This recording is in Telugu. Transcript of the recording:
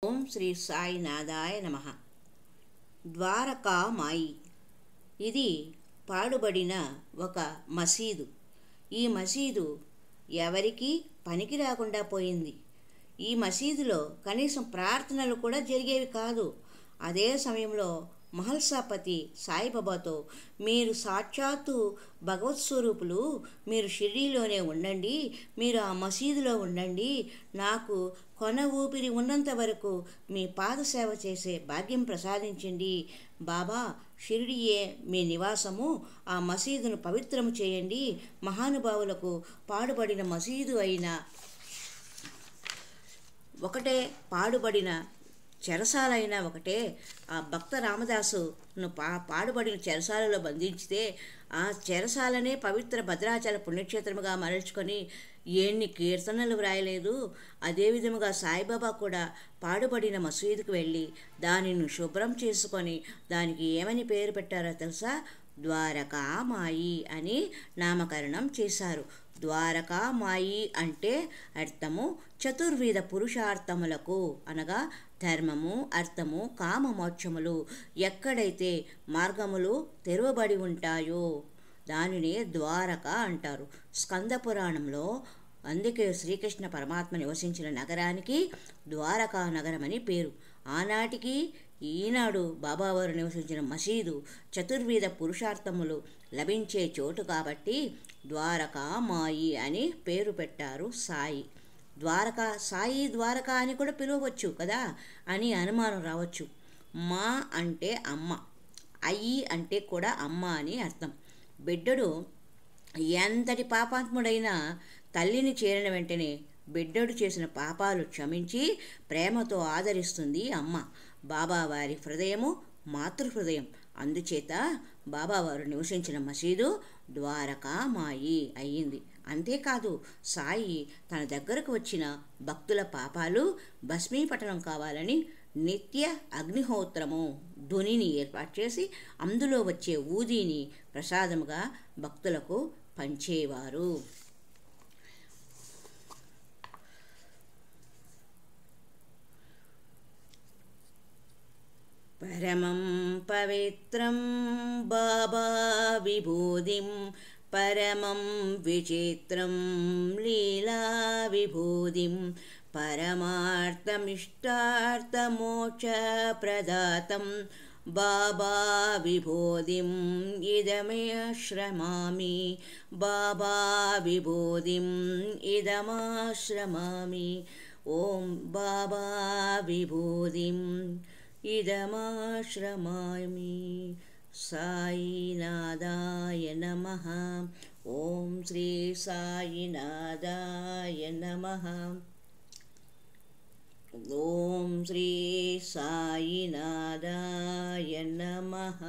ఓం శ్రీ సాయినాథాయ నమః. ద్వారకామాయి ఇది పాడుబడిన ఒక మసీదు. ఈ మసీదు ఎవరికీ పనికి రాకుండా పోయింది. ఈ మసీదులో కనీసం ప్రార్థనలు కూడా జరిగేవి కాదు. అదే సమయంలో మహల్సాపతి సాయిబాబాతో, మీరు సాక్షాత్తు భగవత్ స్వరూపులు, మీరు షిరిడీలోనే ఉండండి, మీరు ఆ మసీదులో ఉండండి, నాకు కొన ఊపిరి ఉన్నంత వరకు మీ పాదసేవ చేసే భాగ్యం ప్రసాదించండి బాబా, షిరిడియే మీ నివాసము, ఆ మసీదును పవిత్రము చేయండి, మహానుభావులకు పాడుబడిన మసీదు అయిన ఒకటే, పాడుబడిన చెరసాలైన ఒకటే. ఆ భక్త రామదాసును పాడుబడిన చెరసాలలో బంధించితే ఆ చెరసాలనే పవిత్ర భద్రాచల పుణ్యక్షేత్రముగా మరల్చుకొని ఎన్ని కీర్తనలు వ్రాయలేదు. అదేవిధముగా సాయిబాబా కూడా పాడుబడిన మసీదుకు వెళ్ళి దానిని శుభ్రం చేసుకొని దానికి ఏమని పేరు పెట్టారో తెలుసా? ద్వారకామాయి అని నామకరణం చేశారు. ద్వారకామాయి అంటే అర్థము చతుర్విధ పురుషార్థములకు, అనగా ధర్మము, అర్థము, కామ, మోక్షములు ఎక్కడైతే మార్గములు తెరవబడి ఉంటాయో దానినే ద్వారక అంటారు. స్కంద పురాణంలో అందుకే శ్రీకృష్ణ పరమాత్మ నివసించిన నగరానికి ద్వారకా నగరం అని పేరు. ఆనాటికి ఈనాడు బాబావారు నివసించిన మసీదు చతుర్విధ పురుషార్థములు లభించే చోటు కాబట్టి ద్వారకామాయి అని పేరు పెట్టారు సాయి. ద్వారకా, సాయి ద్వారకా అని కూడా పిలవచ్చు కదా అని అనుమానం రావచ్చు. మా అంటే అమ్మ, అయ్యి అంటే కూడా అమ్మ అని అర్థం. బిడ్డడు ఎంతటి పాపాత్ముడైనా తల్లిని చేరిన వెంటనే బిడ్డడు చేసిన పాపాలు క్షమించి ప్రేమతో ఆదరిస్తుంది అమ్మ. బాబావారి హృదయము మాతృహృదయం. అందుచేత బాబావారు నివసించిన మసీదు ద్వారకామాయి అయ్యింది. అంతేకాదు, సాయి తన దగ్గరకు వచ్చిన భక్తుల పాపాలు భస్మీపటనం కావాలని నిత్య అగ్నిహోత్రము ధునిని ఏర్పాటు చేసి అందులో వచ్చే ఊదీని ప్రసాదముగా భక్తులకు పంచేవారు. పరమం పవిత్రం బాబా విభూతిం, పరమం విచిత్రం లీలా విభూతిం, పరమార్థమిష్టార్థమోక్షప్రదాతం బాబా విభూతిం ఇదమాశ్రమామి, బాబా విభూతిం ఇదమాశ్రమామి. ఓం బాబా విభూతిం ఇదమాశ్రమామి. సాయినాథాయ నమః. ఓం శ్రీ సాయినాథాయ నమః. ఓం శ్రీ సాయినాథాయ నమః.